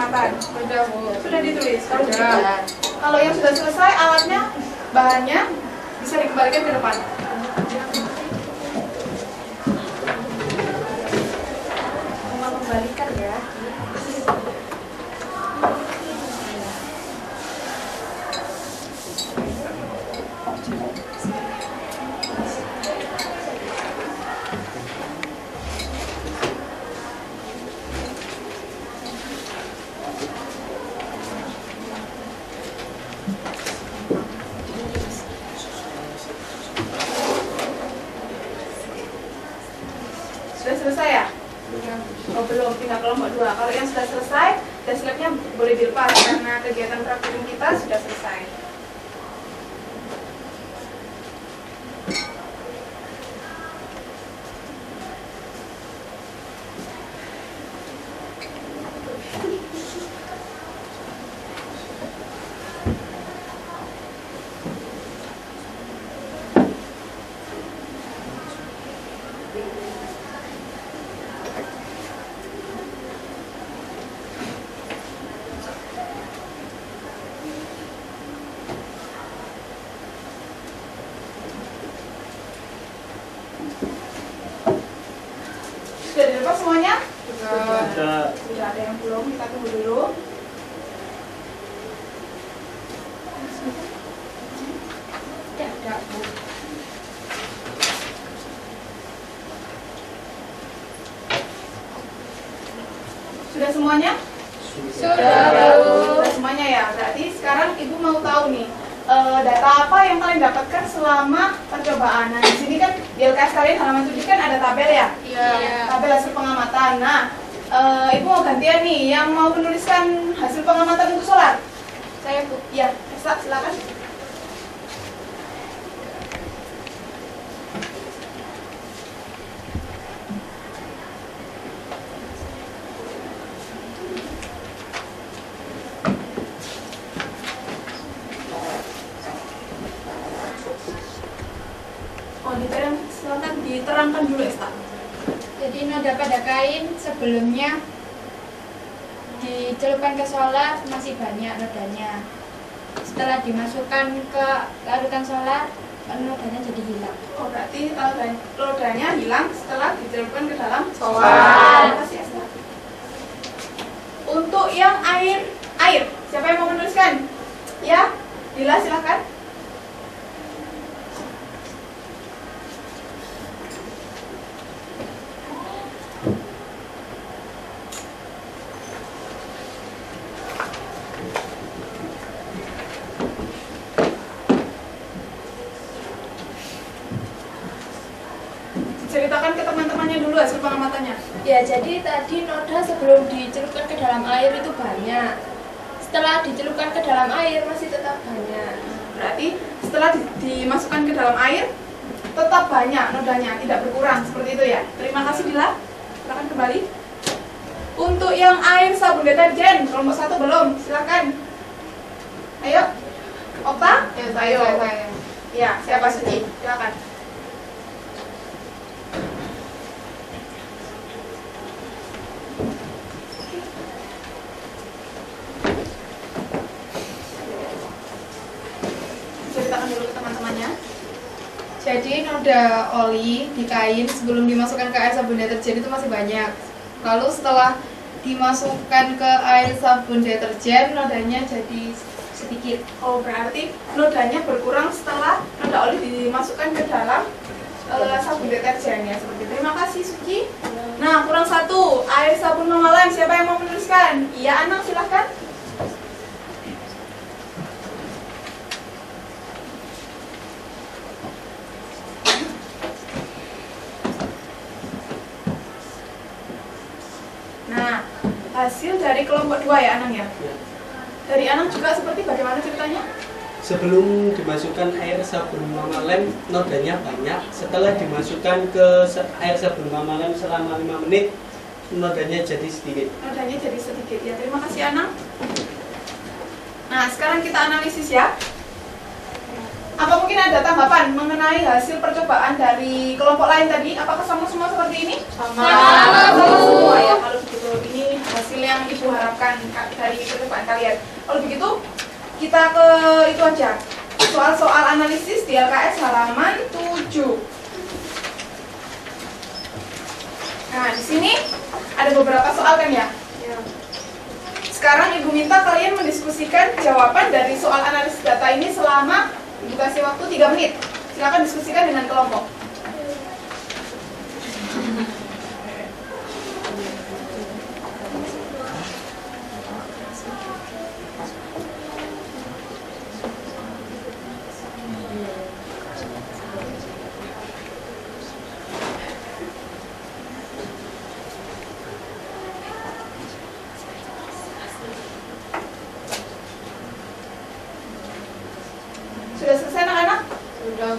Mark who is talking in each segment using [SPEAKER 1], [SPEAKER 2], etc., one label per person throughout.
[SPEAKER 1] silakan.
[SPEAKER 2] Sudah, Bu.
[SPEAKER 1] Sudah ditulis.
[SPEAKER 2] Sudah.
[SPEAKER 1] Kalau yang sudah selesai, alatnya, bahannya bisa dikembalikan ke depan.
[SPEAKER 2] Kembalikan ya.
[SPEAKER 1] Sudah selesai ya? Oh belum, tinggal kelompok 2. Kalau yang sudah selesai, tes labnya boleh dilepas karena kegiatan praktikum kita sudah selesai. Sudah dilepas semuanya?
[SPEAKER 3] Sudah.
[SPEAKER 1] Sudah ada yang belum, kita tunggu dulu.
[SPEAKER 2] Ya, ada, Bu.
[SPEAKER 1] Sudah semuanya?
[SPEAKER 2] Sudah, Bu.
[SPEAKER 1] Sudah semuanya ya. Berarti sekarang Ibu mau tahu nih data apa yang kalian dapatkan selama percobaan. Nah, di sini kan di LKS kalian halaman 7 kan ada tabel ya?
[SPEAKER 2] Iya.
[SPEAKER 1] Tabel hasil pengamatan. Nah, Ibu mau gantian nih yang mau menuliskan hasil pengamatan untuk solar.
[SPEAKER 2] Saya, Bu.
[SPEAKER 1] Iya, Esa, silakan. Oh, silakan diterangkan dulu, Esa.
[SPEAKER 2] Jadi noda pada kain sebelumnya dicelupkan ke solar masih banyak nodanya. Setelah dimasukkan ke larutan solar, nodanya jadi hilang.
[SPEAKER 1] Oh, berarti lodanya hilang setelah dicelupkan ke dalam
[SPEAKER 2] Solar.
[SPEAKER 1] Terima kasih, Esa. Untuk yang air, siapa yang mau menuliskan? Ya, Dila silakan. Ceritakan ke teman-temannya dulu hasil pengamatannya.
[SPEAKER 4] Ya, jadi tadi noda sebelum dicelupkan ke dalam air itu banyak. Setelah dicelupkan ke dalam air masih tetap banyak.
[SPEAKER 1] Berarti setelah dimasukkan ke dalam air tetap banyak nodanya, tidak berkurang seperti itu ya. Terima kasih Dila. Silakan kembali. Untuk yang air sabun deterjen kelompok 1 belum, silakan. Ayo. Okta?
[SPEAKER 2] Ya,
[SPEAKER 1] Ayo.
[SPEAKER 2] saya.
[SPEAKER 1] Ya, siapa Suci? Silakan. Ceritakan dulu ke teman-temannya.
[SPEAKER 5] Jadi noda oli di kain sebelum dimasukkan ke air sabun deterjen itu masih banyak. Lalu setelah dimasukkan ke air sabun deterjen, nodanya jadi sedikit.
[SPEAKER 1] Oh, berarti nodanya berkurang setelah noda oli dimasukkan ke dalam sabun deterjen ya seperti itu. Terima kasih Suci. Nah, kurang satu, air sabun Mama Lem. Siapa yang mau menuliskan? Iya, Anang silahkan. Nah, hasil dari kelompok 2 ya Anang ya? Dari Anang juga seperti bagaimana ceritanya?
[SPEAKER 3] Sebelum dimasukkan air sabun Mama Lem, nodanya banyak. Setelah dimasukkan ke air sabun Mama Lem selama 5 menit, nodanya jadi sedikit.
[SPEAKER 1] Nodanya jadi sedikit ya. Terima kasih Anang. Nah, sekarang kita analisis ya. Apa mungkin ada tanggapan mengenai hasil percobaan dari kelompok lain tadi? Apakah sama semua seperti ini?
[SPEAKER 2] Sama.
[SPEAKER 1] Sama semua ya. Kalau begitu ini hasil yang ibu harapkan dari percobaan kalian. Kalau begitu kita ke itu aja, soal-soal analisis di LKS halaman 7. Nah, di sini ada beberapa soal kan ya? Sekarang ibu minta kalian mendiskusikan jawaban dari soal analisis data ini selama ibu kasih waktu 3 menit. Silakan diskusikan dengan kelompok. Sudah selesai anak-anak?
[SPEAKER 4] Sudah.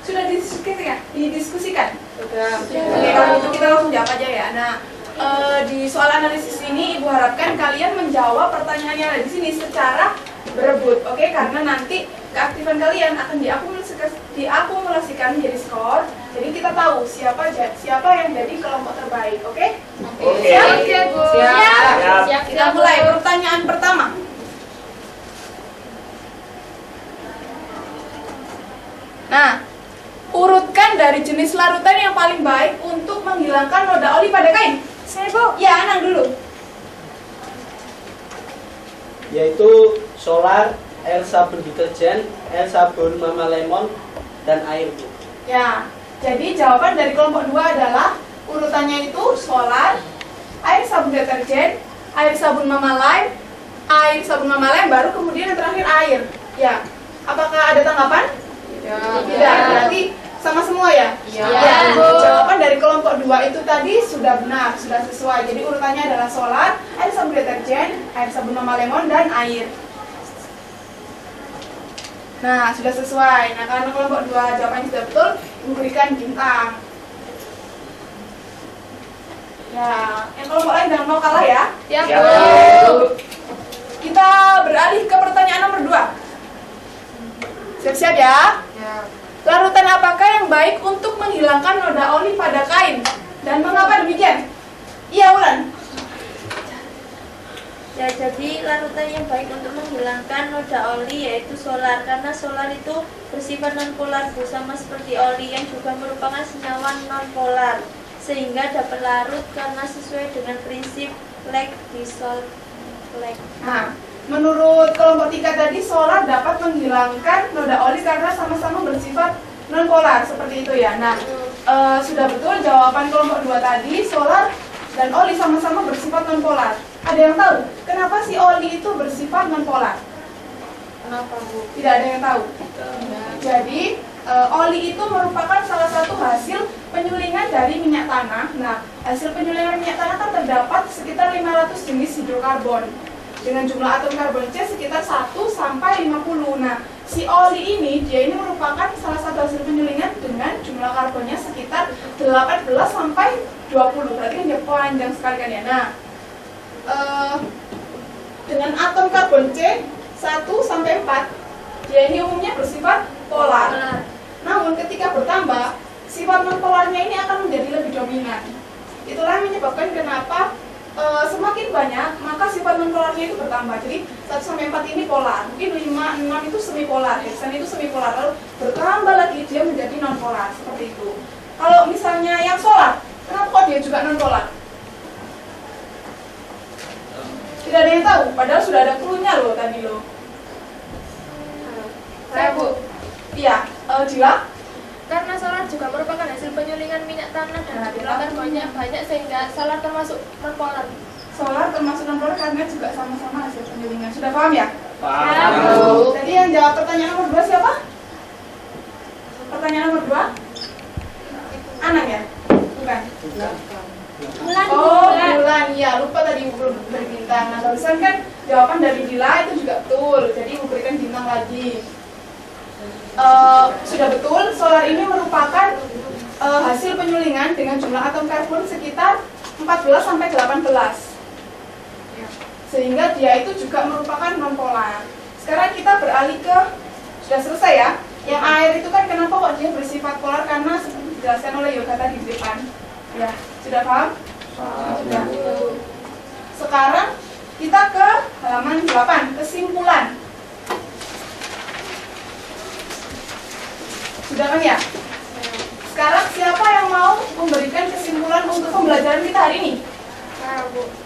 [SPEAKER 1] Sudah didiskusikan? Didiskusikan?
[SPEAKER 5] Sudah.
[SPEAKER 1] Oke, kalau gitu kita langsung jawab aja ya. Nah, di soal analisis ini ibu harapkan kalian menjawab pertanyaannya di sini secara berebut, oke? Karena nanti keaktifan kalian akan diakumulasikan menjadi skor. Jadi kita tahu siapa yang jadi kelompok terbaik, oke?
[SPEAKER 3] Oke.
[SPEAKER 1] Siap?
[SPEAKER 3] Siap.
[SPEAKER 1] Kita mulai pertanyaan pertama. Nah, urutkan dari jenis larutan yang paling baik untuk menghilangkan noda oli pada kain. Saya Bu. Ya, Anang dulu.
[SPEAKER 3] Yaitu solar, air sabun deterjen, air sabun Mama Lemon, dan air.
[SPEAKER 1] Ya, jadi jawaban dari kelompok 2 adalah urutannya itu solar, air sabun deterjen, air sabun Mama Lime, air sabun Mama Lime, baru kemudian yang terakhir air. Ya, apakah ada tanggapan? Tidak, berarti sama semua ya?
[SPEAKER 5] Iya.
[SPEAKER 1] Jawaban dari kelompok 2 itu tadi sudah benar, sudah sesuai. Jadi urutannya adalah solar, air sabun deterjen, air sabun Mama Lemon, dan air. Nah, sudah sesuai. Nah, karena kelompok 2 jawabannya sudah betul, memberikan bintang. Ya, yang kelompok lain jangan mau kalah ya.
[SPEAKER 4] Ya,
[SPEAKER 3] Ya.
[SPEAKER 4] Bu.
[SPEAKER 1] Kita beralih ke pertanyaan nomor 2. Siap-siap ya. Larutan apakah yang baik untuk menghilangkan noda oli pada kain? Dan mengapa demikian? Iya, Ulan.
[SPEAKER 2] Ya, jadi larutan yang baik untuk menghilangkan noda oli yaitu solar, karena solar itu bersifat nonpolar, sama seperti oli yang juga merupakan senyawa nonpolar, sehingga dapat larut karena sesuai dengan prinsip Lake dissolve Lake.
[SPEAKER 1] Nah, menurut kelompok 3 tadi, solar dapat menghilangkan noda oli karena sama-sama bersifat nonpolar, seperti itu ya. Nah, sudah betul jawaban kelompok 2 tadi, solar dan oli sama-sama bersifat nonpolar. Ada yang tahu kenapa si oli itu bersifat nonpolar?
[SPEAKER 5] Kenapa, Bu?
[SPEAKER 1] Tidak ada yang tahu. Jadi oli itu merupakan salah satu hasil penyulingan dari minyak tanah. Nah, hasil penyulingan minyak tanah kan terdapat sekitar 500 jenis hidrokarbon dengan jumlah atom karbon C sekitar 1 sampai 50. Nah, si oli ini dia ini merupakan salah satu hasil penyulingan dengan jumlah karbonnya sekitar 18 sampai 20. Berarti kan dia panjang sekali kan ya. Nah, dengan atom karbon C 1 sampai 4, dia ini umumnya bersifat polar. Namun ketika bertambah, sifat nonpolarnya ini akan menjadi lebih dominan. Itulah yang menyebabkan kenapa semakin banyak maka sifat nonpolarnya itu bertambah. Jadi 1 sampai 4 ini polar, mungkin 5, 6 itu semipolar, heksan itu semipolar, lalu bertambah lagi dia menjadi nonpolar seperti itu. Kalau misalnya yang solar, kenapa kok dia juga nonpolar? Tidak ada yang tahu, padahal sudah ada clue-nya loh tadi loh.
[SPEAKER 4] Saya, Bu.
[SPEAKER 1] Iya, Jila?
[SPEAKER 4] Karena solar juga merupakan hasil penyulingan minyak tanah dan jumlah karbonnya banyak sehingga solar termasuk nonpolar.
[SPEAKER 1] Solar termasuk nonpolar karena juga sama-sama hasil penyulingan. Sudah paham ya?
[SPEAKER 3] Paham.
[SPEAKER 1] Tadi yang jawab pertanyaan nomor 2 siapa? Pertanyaan nomor 2? Anang ya? Bukan? Oh, bulan. Ya, lupa tadi Ibu belum beri bintang. Nah, barusan kan jawaban dari Dila itu juga betul. Jadi Ibu berikan bintang lagi. sudah betul solar ini merupakan hasil penyulingan dengan jumlah atom karbon sekitar 14 sampai 18. Sehingga dia itu juga merupakan nonpolar. Sekarang kita beralih ke, sudah selesai ya. Yang air itu kan kenapa kok dia bersifat polar, karena seperti dijelaskan oleh Yoga tadi di depan. Ya, sudah paham? Sudah. Sekarang kita ke halaman 8, kesimpulan. Sudah kan ya? Sekarang siapa yang mau memberikan kesimpulan untuk pembelajaran kita hari ini?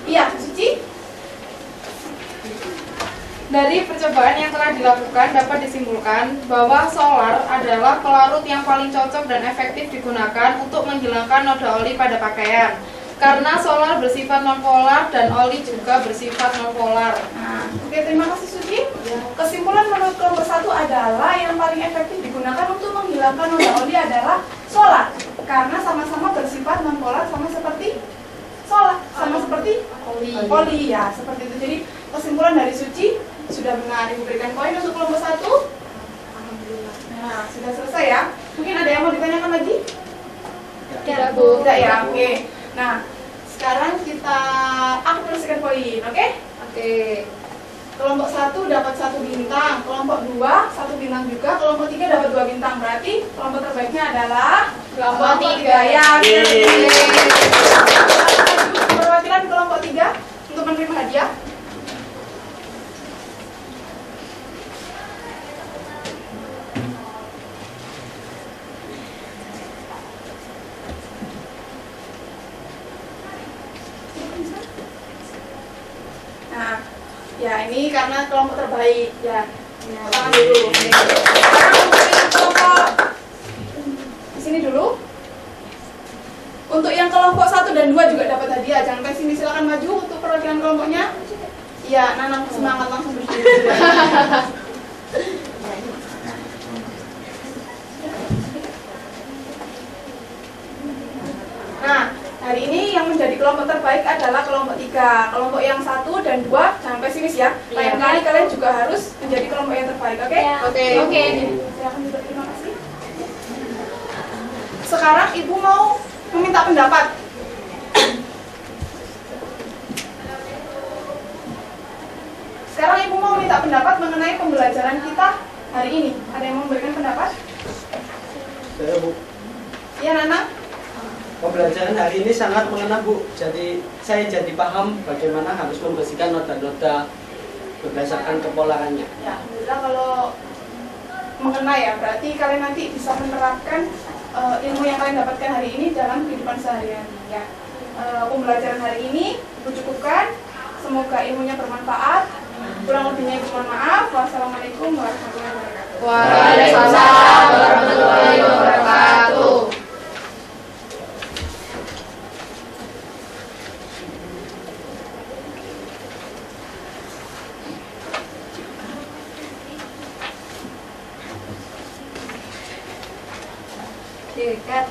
[SPEAKER 1] Iya, Suci?
[SPEAKER 5] Dari percobaan yang telah dilakukan dapat disimpulkan bahwa solar adalah pelarut yang paling cocok dan efektif digunakan untuk menghilangkan noda oli pada pakaian. Karena solar bersifat nonpolar dan oli juga bersifat nonpolar.
[SPEAKER 1] Nah, oke, terima kasih Suci. Kesimpulan menurut kelompok 1 adalah yang paling efektif digunakan untuk menghilangkan noda oli adalah solar. Karena sama-sama bersifat nonpolar, sama seperti solar, sama seperti oli ya, seperti itu. Jadi kesimpulan dari Suci sudah benar. Ibu berikan poin untuk kelompok 1. Alhamdulillah. Nah, sudah selesai ya. Mungkin ada yang mau ditanyakan lagi?
[SPEAKER 5] Tidak, Bu.
[SPEAKER 1] Tidak ya, oke. Nah, sekarang kita akumulasikan poin, oke? Oke. Kelompok 1 dapat 1 bintang, kelompok 2 1 bintang juga, kelompok 3 dapat 2 bintang. Berarti kelompok terbaiknya adalah kelompok 3 ya. Perwakilan kelompok 3 untuk menerima hadiah. Nah, ya ini karena kelompok terbaik ya. Tangan dulu. Sekarang untuk yang kelompok di sini dulu. Untuk yang kelompok 1 dan 2 juga dapat hadiah. Jangan pesimis, silakan maju untuk perwakilan kelompoknya. Iya, Nanang semangat langsung berdiri. Nah, hari ini yang menjadi kelompok terbaik adalah kelompok 3. Kelompok yang 1 dan 2 jangan pesimis ya. Lain kali kalian juga harus menjadi kelompok yang terbaik, oke?
[SPEAKER 2] Ya.
[SPEAKER 1] Oke. Silakan juga, terima kasih. Sekarang Ibu mau meminta pendapat. Sekarang Ibu mau minta pendapat mengenai pembelajaran kita hari ini. Ada yang mau memberikan pendapat?
[SPEAKER 3] Saya, Bu.
[SPEAKER 1] Iya, Nana?
[SPEAKER 3] Pembelajaran hari ini sangat mengena, Bu. Jadi saya jadi paham bagaimana harus membersihkan noda-noda berdasarkan kepolarannya.
[SPEAKER 1] Ya, alhamdulillah kalau mengena ya, berarti kalian nanti bisa menerapkan ilmu yang kalian dapatkan hari ini dalam kehidupan sehari-hari ya. Pembelajaran hari ini Ibu cukupkan. Semoga ilmunya bermanfaat. Kurang lebihnya Ibu mohon maaf. Wassalamualaikum warahmatullahi wabarakatuh.
[SPEAKER 5] Waalaikumsalam warahmatullahi wabarakatuh.
[SPEAKER 2] Dekat